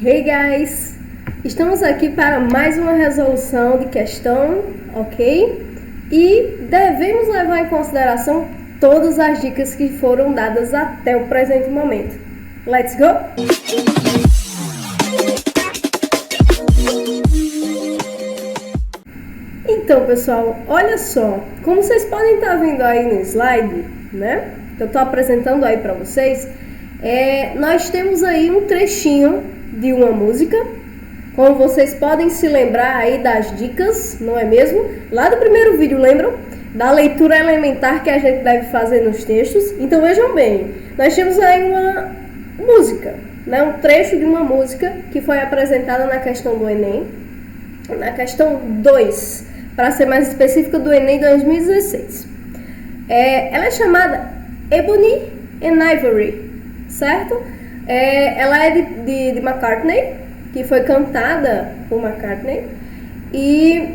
Hey guys! Estamos aqui para mais uma resolução de questão, ok? E devemos levar em consideração todas as dicas que foram dadas até o presente momento. Let's go! Então, pessoal, olha só, como vocês podem estar vendo aí no slide, né? Que eu estou apresentando aí para vocês, nós temos aí um trechinho de uma música, como vocês podem se lembrar aí das dicas, não é mesmo? Lá do primeiro vídeo, lembram? Da leitura elementar que a gente deve fazer nos textos. Então vejam bem, nós temos aí uma música, né? Um trecho de uma música que foi apresentada na questão do Enem, na questão 2, para ser mais específica, do Enem 2016. Ela é chamada Ebony and Ivory, certo? Ela é de McCartney, que foi cantada por McCartney, e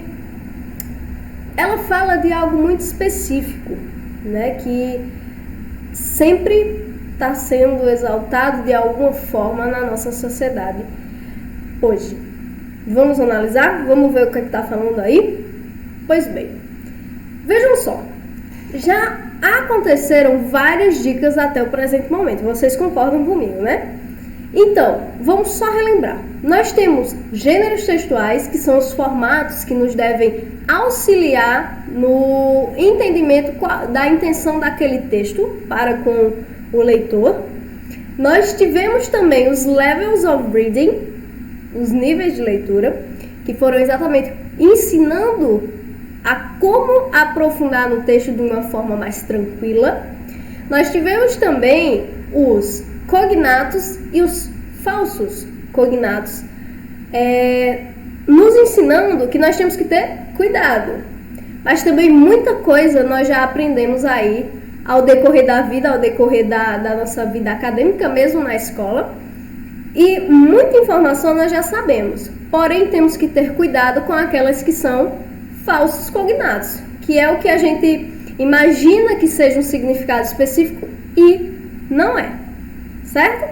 ela fala de algo muito específico, né, que sempre está sendo exaltado de alguma forma na nossa sociedade hoje. Vamos analisar? Vamos ver o que está falando aí? Pois bem, vejam só, já aconteceram várias dicas até o presente momento, vocês concordam comigo, né? Então, vamos só relembrar. Nós temos gêneros textuais, que são os formatos que nos devem auxiliar no entendimento da intenção daquele texto para com o leitor. Nós tivemos também os levels of reading, os níveis de leitura, que foram exatamente ensinando a como aprofundar no texto de uma forma mais tranquila. Nós tivemos também os cognatos e os falsos cognatos, nos ensinando que nós temos que ter cuidado. Mas também muita coisa nós já aprendemos aí ao decorrer da vida, ao decorrer da nossa vida acadêmica, mesmo na escola. E muita informação nós já sabemos, porém temos que ter cuidado com aquelas que são falsos cognatos, que é o que a gente imagina que seja um significado específico e não é. Certo?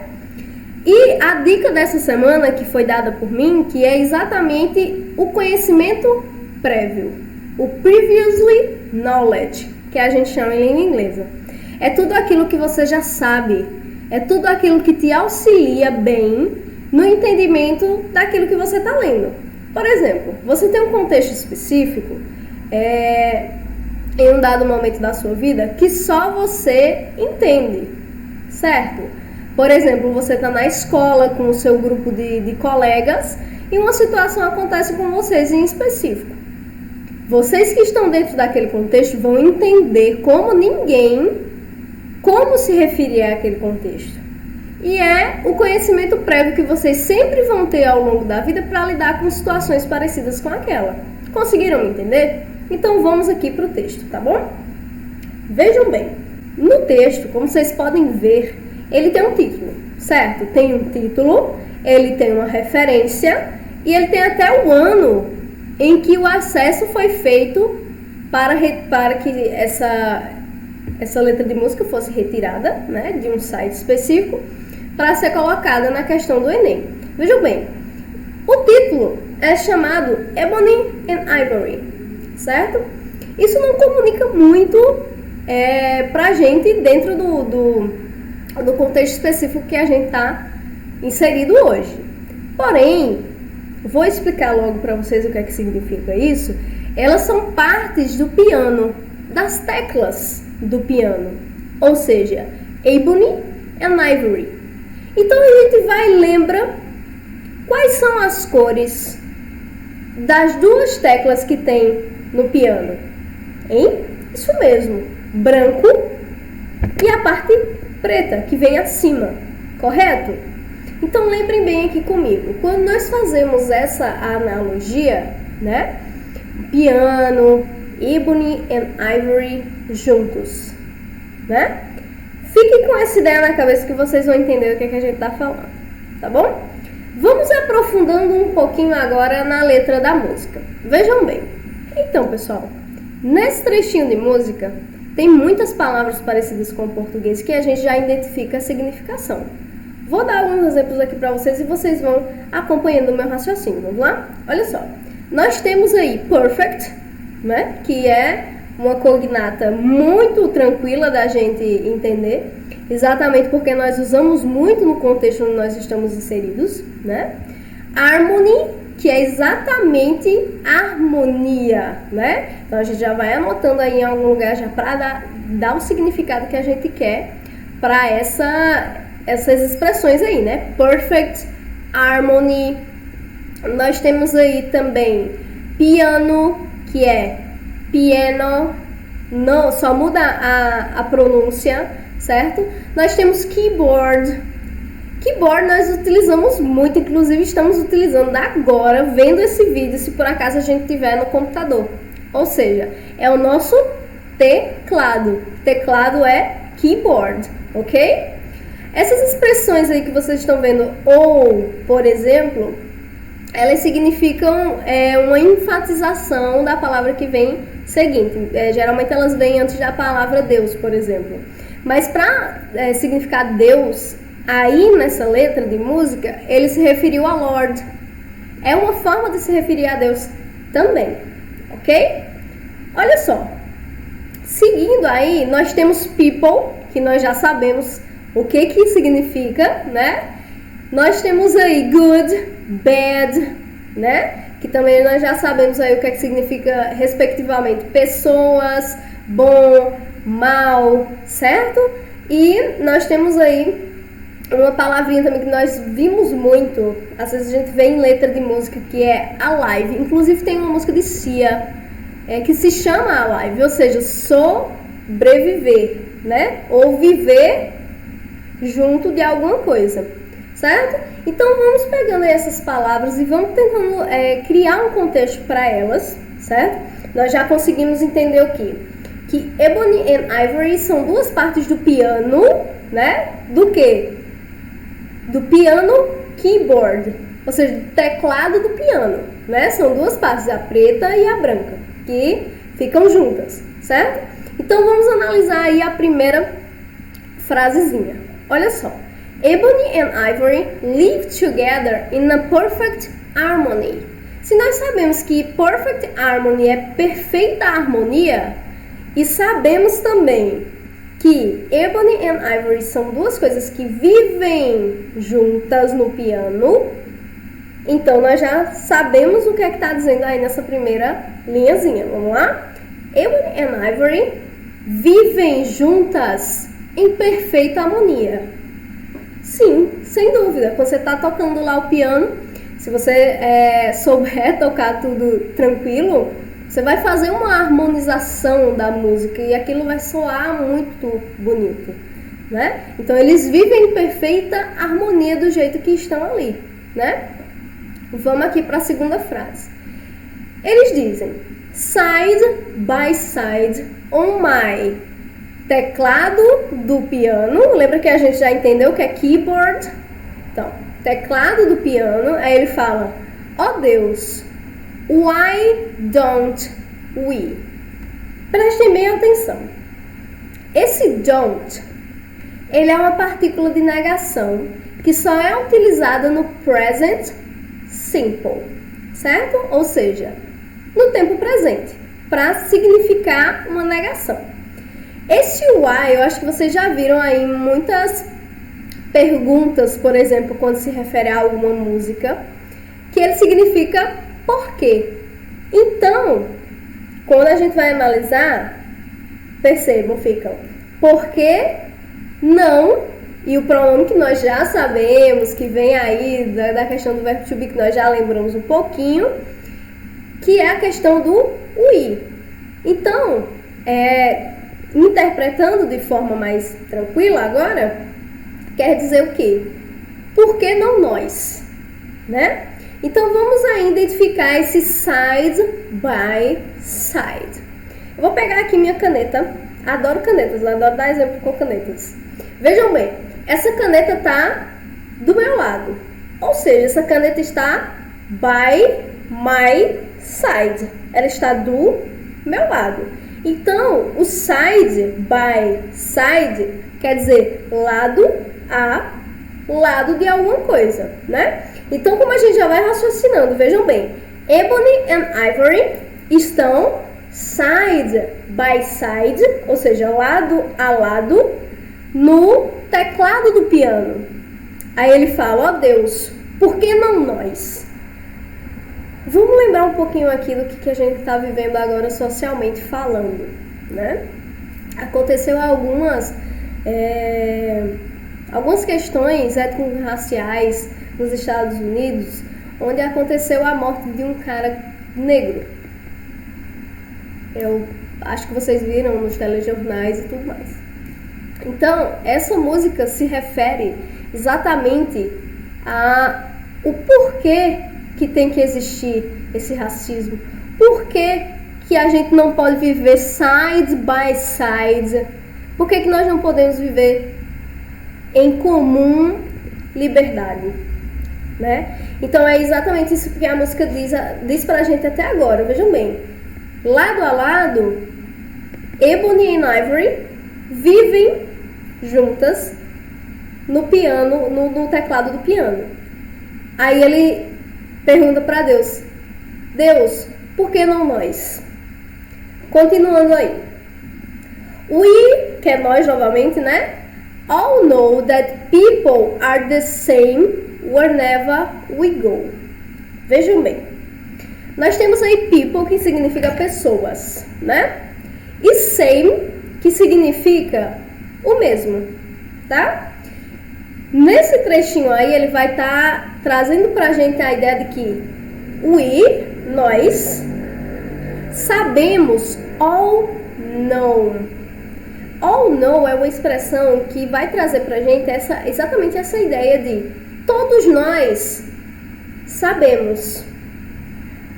E a dica dessa semana que foi dada por mim, que é exatamente o conhecimento prévio, o previously knowledge, que a gente chama em língua inglesa. É tudo aquilo que você já sabe, é tudo aquilo que te auxilia bem no entendimento daquilo que você está lendo. Por exemplo, você tem um contexto específico em um dado momento da sua vida que só você entende, certo? Por exemplo, você está na escola com o seu grupo de colegas e uma situação acontece com vocês em específico. Vocês que estão dentro daquele contexto vão entender como ninguém como se referir àquele contexto. E é o conhecimento prévio que vocês sempre vão ter ao longo da vida para lidar com situações parecidas com aquela. Conseguiram me entender? Então vamos aqui para o texto, tá bom? Vejam bem, no texto, como vocês podem ver, ele tem um título, certo? Tem um título, ele tem uma referência e ele tem até o ano em que o acesso foi feito para que essa letra de música fosse retirada, né, de um site específico para ser colocada na questão do Enem. Vejam bem, o título é chamado Ebony and Ivory, certo? Isso não comunica muito pra gente dentro do contexto específico que a gente está inserido hoje. Porém, vou explicar logo para vocês o que é que significa isso. Elas são partes do piano, das teclas do piano, ou seja, Ebony and Ivory. Então a gente vai e lembra quais são as cores das duas teclas que tem no piano, hein? Isso mesmo, branco e a parte preta, que vem acima, correto? Então lembrem bem aqui comigo, quando nós fazemos essa analogia, né? Piano, Ebony and Ivory juntos, né? Fiquem com essa ideia na cabeça que vocês vão entender o que a gente está falando, tá bom? Vamos aprofundando um pouquinho agora na letra da música. Vejam bem. Então, pessoal, nesse trechinho de música, tem muitas palavras parecidas com o português que a gente já identifica a significação. Vou dar alguns exemplos aqui para vocês e vocês vão acompanhando o meu raciocínio. Vamos lá? Olha só. Nós temos aí perfect, né? Que é uma cognata muito tranquila da gente entender, exatamente porque nós usamos muito no contexto onde nós estamos inseridos, né? Harmony, que é exatamente harmonia, né? Então a gente já vai anotando aí em algum lugar já para dar o significado que a gente quer para essas expressões aí, né? Perfect, harmony. Nós temos aí também piano, que é piano, não, só muda a pronúncia, certo? Nós temos keyboard. Keyboard nós utilizamos muito, inclusive estamos utilizando agora, vendo esse vídeo, se por acaso a gente tiver no computador. Ou seja, é o nosso teclado. Teclado é keyboard, ok? Essas expressões aí que vocês estão vendo, ou, por exemplo, elas significam uma enfatização da palavra que vem seguinte. Geralmente elas vêm antes da palavra Deus, por exemplo. Mas para significar Deus, aí nessa letra de música, ele se referiu a Lord. É uma forma de se referir a Deus também, ok? Olha só. Seguindo aí, nós temos people, que nós já sabemos o que significa, né? Nós temos aí good, bad, né? Que também nós já sabemos aí o que significa, respectivamente, pessoas, bom, mal, certo? E nós temos aí uma palavrinha também que nós vimos muito, às vezes a gente vê em letra de música, que é alive. Inclusive tem uma música de Cia, que se chama alive, ou seja, sobreviver, né? Ou viver junto de alguma coisa, certo? Então vamos pegando essas palavras e vamos tentando criar um contexto para elas, certo? Nós já conseguimos entender o quê? Que ebony and ivory são duas partes do piano, né? Do quê? Do piano keyboard, ou seja, do teclado do piano, né? São duas partes, a preta e a branca, que ficam juntas, certo? Então vamos analisar aí a primeira frasezinha. Olha só. Ebony and ivory live together in a perfect harmony. Se nós sabemos que perfect harmony é perfeita harmonia, e sabemos também que ebony and ivory são duas coisas que vivem juntas no piano, então nós já sabemos o que é que está dizendo aí nessa primeira linhazinha. Vamos lá? Ebony and ivory vivem juntas em perfeita harmonia. Sim, sem dúvida. Quando você está tocando lá o piano, se você souber tocar tudo tranquilo, você vai fazer uma harmonização da música e aquilo vai soar muito bonito, né? Então eles vivem em perfeita harmonia do jeito que estão ali, né? Vamos aqui para a segunda frase. Eles dizem side by side on my teclado do piano. Lembra que a gente já entendeu que é keyboard? Então, teclado do piano. Aí ele fala, ó Deus, why don't we? Prestem bem atenção. Esse don't, ele é uma partícula de negação que só é utilizada no present simple, certo? Ou seja, no tempo presente, para significar uma negação. Esse why, eu acho que vocês já viram aí muitas perguntas, por exemplo, quando se refere a alguma música, que ele significa por quê. Então, quando a gente vai analisar, percebam, ficam por que não, e o pronome que nós já sabemos, que vem aí da questão do verbo to be, que nós já lembramos um pouquinho, que é a questão do we. Então, interpretando de forma mais tranquila agora, quer dizer o quê? Por que não nós? Né? Então vamos aí identificar esse side by side. Eu vou pegar aqui minha caneta. Adoro canetas, eu adoro dar exemplo com canetas. Vejam bem, essa caneta está do meu lado. Ou seja, essa caneta está by my side. Ela está do meu lado. Então, o side by side quer dizer lado a lado de alguma coisa, né? Então, como a gente já vai raciocinando, vejam bem, Ebony and Ivory estão side by side, ou seja, lado a lado, no teclado do piano. Aí ele fala, ó Deus, por que não nós? Vamos lembrar um pouquinho aqui do que a gente está vivendo agora socialmente falando, né? Aconteceu algumas questões étnico-raciais nos Estados Unidos, onde aconteceu a morte de um cara negro. Eu acho que vocês viram nos telejornais e tudo mais. Então, essa música se refere exatamente ao porquê que tem que existir esse racismo. Por que a gente não pode viver side by side? Por que nós não podemos viver em comum liberdade? Né? Então é exatamente isso que a música diz pra gente até agora. Vejam bem, lado a lado, Ebony e Ivory vivem juntas no piano, no teclado do piano. Aí ele pergunta para Deus, por que não nós? Continuando aí. We, que é nós novamente, né? All know that people are the same wherever we go. Vejam bem. Nós temos aí people, que significa pessoas, né? E same, que significa o mesmo, tá? Nesse trechinho aí, ele vai estar trazendo pra gente a ideia de que nós, sabemos all know. All know é uma expressão que vai trazer pra gente exatamente essa ideia de todos nós sabemos.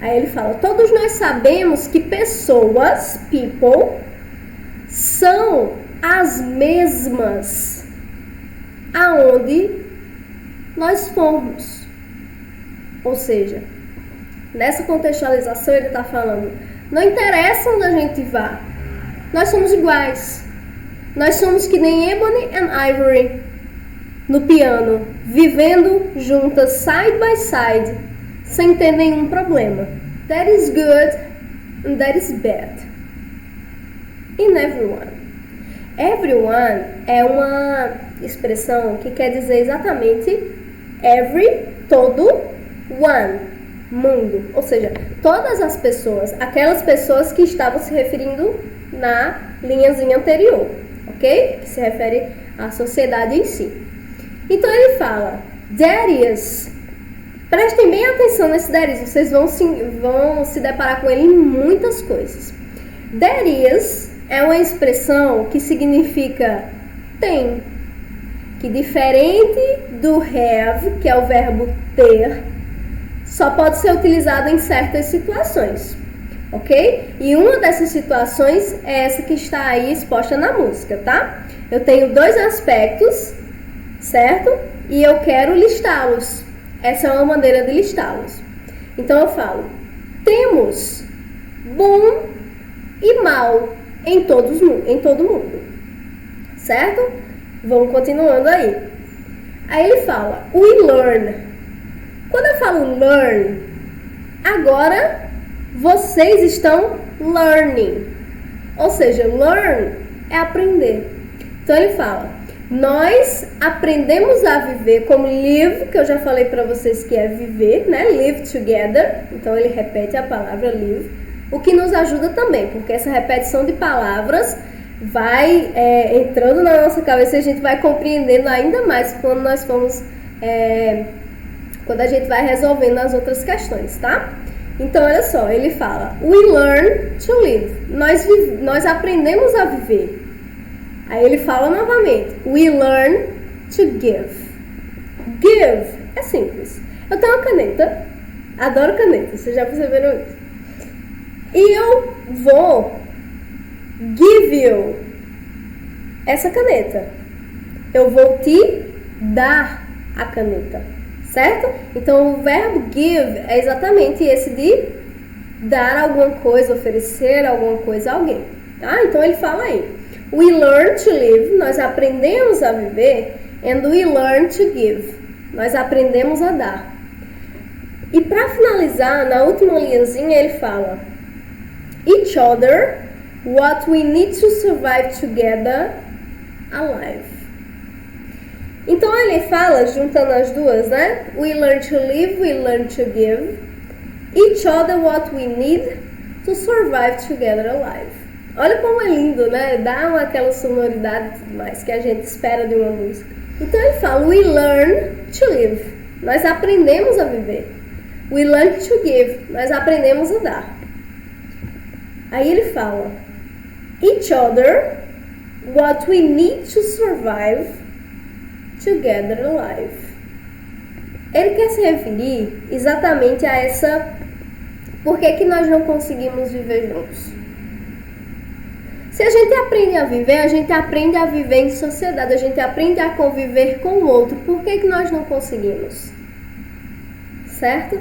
Aí ele fala, todos nós sabemos que pessoas, people, são as mesmas aonde nós formos. Ou seja, nessa contextualização ele está falando, não interessa onde a gente vá, nós somos iguais. Nós somos que nem Ebony and Ivory no piano, vivendo juntas side by side, sem ter nenhum problema. That is good and that is bad in everyone. Everyone é uma expressão que quer dizer exatamente every, todo, one, mundo. Ou seja, todas as pessoas, aquelas pessoas que estavam se referindo na linhazinha anterior, ok? Que se refere à sociedade em si. Então ele fala, that is. Prestem bem atenção nesse that is, vocês vão se deparar com ele em muitas coisas. That is é uma expressão que significa tem, que diferente do have, que é o verbo ter, só pode ser utilizado em certas situações, ok? E uma dessas situações é essa que está aí exposta na música, tá? Eu tenho dois aspectos, certo? E eu quero listá-los. Essa é uma maneira de listá-los. Então eu falo, temos bom e mal em todo mundo, certo? Vamos continuando aí. Aí ele fala, we learn. Quando eu falo learn, agora vocês estão learning. Ou seja, learn é aprender. Então ele fala, nós aprendemos a viver como live, que eu já falei para vocês que é viver, né? Live together. Então ele repete a palavra live, o que nos ajuda também, porque essa repetição de palavras vai entrando na nossa cabeça e a gente vai compreendendo ainda mais quando nós formos, quando a gente vai resolvendo as outras questões, tá? Então olha só, ele fala, we learn to live. Nós aprendemos a viver. Aí ele fala novamente, we learn to give. Give é simples. Eu tenho uma caneta, adoro caneta, vocês já perceberam isso? E eu vou give you essa caneta. Eu vou te dar a caneta, certo? Então o verbo give é exatamente esse de dar alguma coisa, oferecer alguma coisa a alguém, tá? Então ele fala aí, we learn to live, nós aprendemos a viver And we learn to give. Nós aprendemos a dar. E para finalizar, na última linhazinha ele fala: each other, what we need to survive together, alive. Então ele fala, juntando as duas, né? We learn to live, we learn to give. Each other, what we need to survive together, alive. Olha como é lindo, né? Dá aquela sonoridade e tudo mais que a gente espera de uma música. Então ele fala: we learn to live. Nós aprendemos a viver. We learn to give. Nós aprendemos a dar. Aí ele fala: each other, what we need to survive together alive. Ele quer se referir exatamente a essa... Por que nós não conseguimos viver juntos? Se a gente aprende a viver em sociedade, a gente aprende a conviver com o outro. Por que nós não conseguimos? Certo?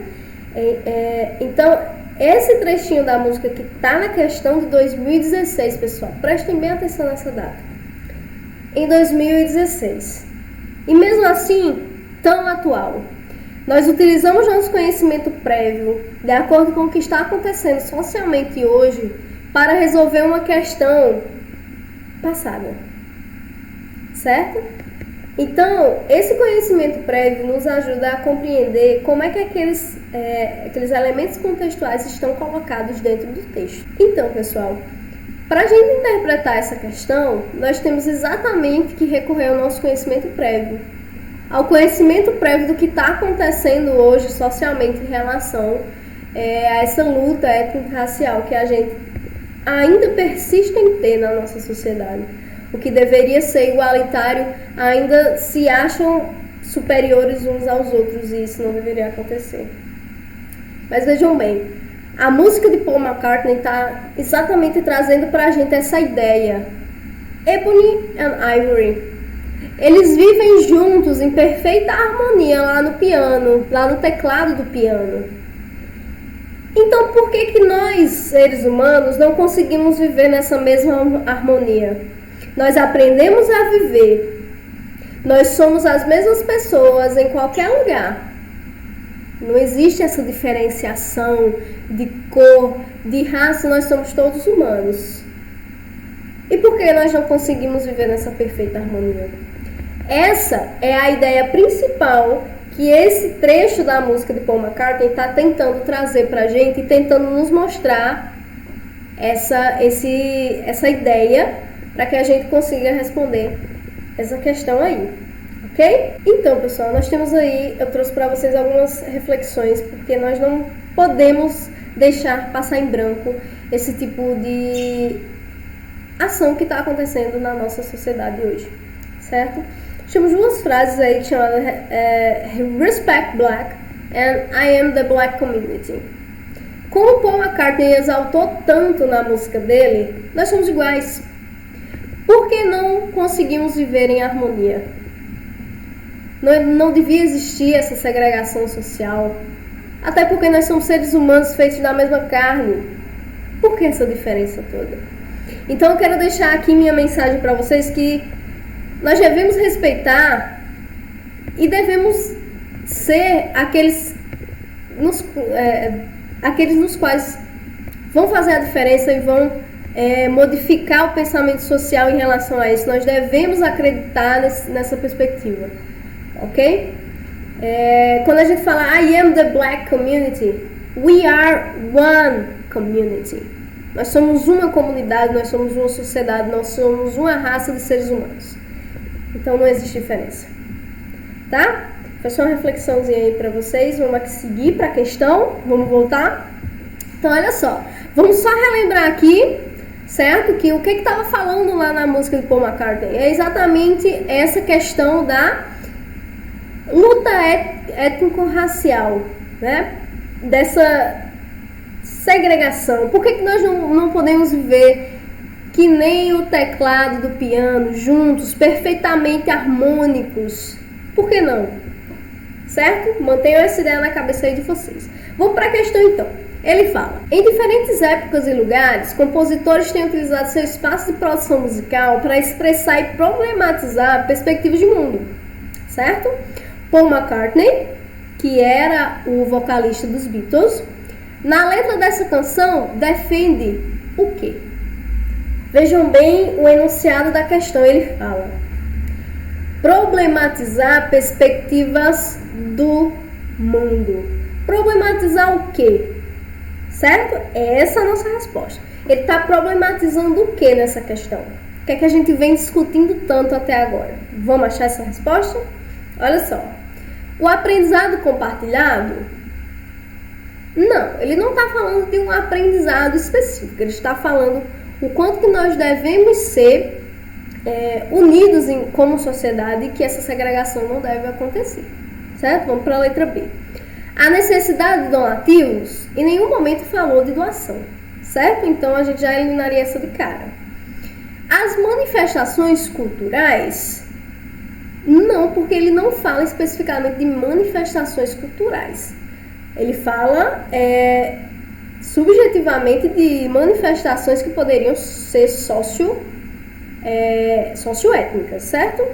Então, esse trechinho da música que está na questão de 2016, pessoal, prestem bem atenção nessa data. Em 2016. E mesmo assim, tão atual. Nós utilizamos nosso conhecimento prévio, de acordo com o que está acontecendo socialmente hoje, para resolver uma questão passada. Certo? Então, esse conhecimento prévio nos ajuda a compreender como é que aqueles elementos contextuais estão colocados dentro do texto. Então, pessoal, para a gente interpretar essa questão, nós temos exatamente que recorrer ao nosso conhecimento prévio, ao conhecimento prévio do que está acontecendo hoje socialmente em relação a essa luta étnico-racial que a gente ainda persiste em ter na nossa sociedade. O que deveria ser igualitário ainda se acham superiores uns aos outros e isso não deveria acontecer. Mas vejam bem, a música de Paul McCartney está exatamente trazendo para a gente essa ideia. Ebony and Ivory. Eles vivem juntos em perfeita harmonia lá no piano, lá no teclado do piano. Então por que nós, seres humanos, não conseguimos viver nessa mesma harmonia? Nós aprendemos a viver. Nós somos as mesmas pessoas em qualquer lugar. Não existe essa diferenciação de cor, de raça, nós somos todos humanos. E por que nós não conseguimos viver nessa perfeita harmonia? Essa é a ideia principal que esse trecho da música de Paul McCartney está tentando trazer para a gente e tentando nos mostrar essa ideia para que a gente consiga responder essa questão aí, ok? Então, pessoal, nós temos aí, eu trouxe para vocês algumas reflexões, porque nós não podemos deixar passar em branco esse tipo de ação que está acontecendo na nossa sociedade hoje, certo? Temos duas frases aí chamadas Respect Black and I am the Black Community. Como Paul McCartney exaltou tanto na música dele, nós somos iguais. Por que não conseguimos viver em harmonia? Não devia existir essa segregação social. Até porque nós somos seres humanos feitos da mesma carne. Por que essa diferença toda? Então eu quero deixar aqui minha mensagem para vocês que nós devemos respeitar e devemos ser aqueles nos quais vão fazer a diferença e vão modificar o pensamento social em relação a isso. Nós devemos acreditar nessa perspectiva, ok? Quando a gente fala I am the black community, we are one community. Nós somos uma comunidade, nós somos uma sociedade, nós somos uma raça de seres humanos. Então não existe diferença, tá? Foi só uma reflexãozinha aí pra vocês. Vamos aqui seguir pra questão. Vamos voltar? Então olha só, vamos só relembrar aqui, certo? Que o que estava falando lá na música de Paul McCartney é exatamente essa questão da luta étnico-racial, né? Dessa segregação. Por que nós não podemos viver que nem o teclado do piano, juntos, perfeitamente harmônicos? Por que não? Certo? Mantenham essa ideia na cabeça aí de vocês. Vamos para a questão então. Ele fala: em diferentes épocas e lugares, compositores têm utilizado seu espaço de produção musical para expressar e problematizar perspectivas de mundo. certo? Paul McCartney, que era o vocalista dos Beatles, na letra dessa canção defende o quê? Vejam bem o enunciado da questão, ele fala: problematizar perspectivas do mundo. Problematizar o quê? Certo? Essa é a nossa resposta. Ele está problematizando o que nessa questão? O que é que a gente vem discutindo tanto até agora? Vamos achar essa resposta? Olha só. O aprendizado compartilhado? Não, ele não está falando de um aprendizado específico. Ele está falando o quanto que nós devemos ser unidos como sociedade e que essa segregação não deve acontecer. Certo? Vamos para a letra B. A necessidade de donativos, em nenhum momento falou de doação, certo? Então a gente já eliminaria essa de cara. As manifestações culturais, não, porque ele não fala especificamente de manifestações culturais. Ele fala subjetivamente de manifestações que poderiam ser socioétnicas, certo?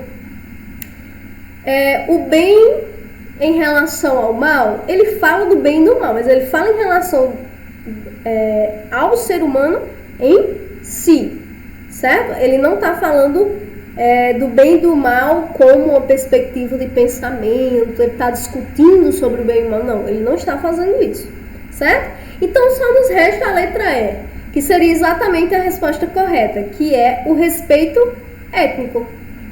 O bem em relação ao mal, ele fala do bem e do mal, mas ele fala em relação ao ser humano em si, certo? Ele não está falando do bem e do mal como uma perspectiva de pensamento, ele está discutindo sobre o bem e o mal, não, ele não está fazendo isso, certo? Então só nos resta a letra E, que seria exatamente a resposta correta, que é o respeito étnico,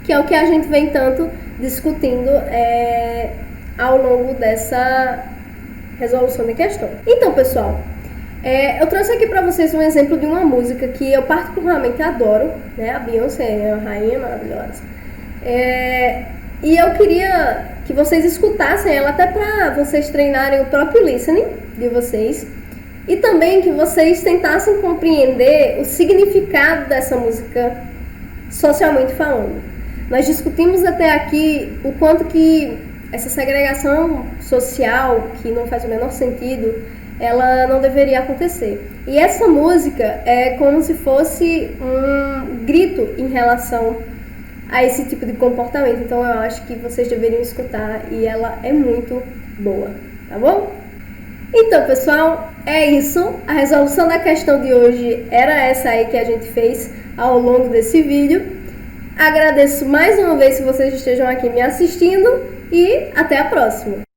que é o que a gente vem tanto discutindo ao longo dessa resolução de questão. Então, pessoal, eu trouxe aqui para vocês um exemplo de uma música que eu particularmente adoro, né? A Beyoncé é uma rainha maravilhosa. E eu queria que vocês escutassem ela até para vocês treinarem o próprio listening de vocês e também que vocês tentassem compreender o significado dessa música socialmente falando. Nós discutimos até aqui o quanto que essa segregação social, que não faz o menor sentido, ela não deveria acontecer. E essa música é como se fosse um grito em relação a esse tipo de comportamento. Então eu acho que vocês deveriam escutar e ela é muito boa, tá bom? Então, pessoal, é isso. A resolução da questão de hoje era essa aí que a gente fez ao longo desse vídeo. Agradeço mais uma vez se vocês estejam aqui me assistindo e até a próxima!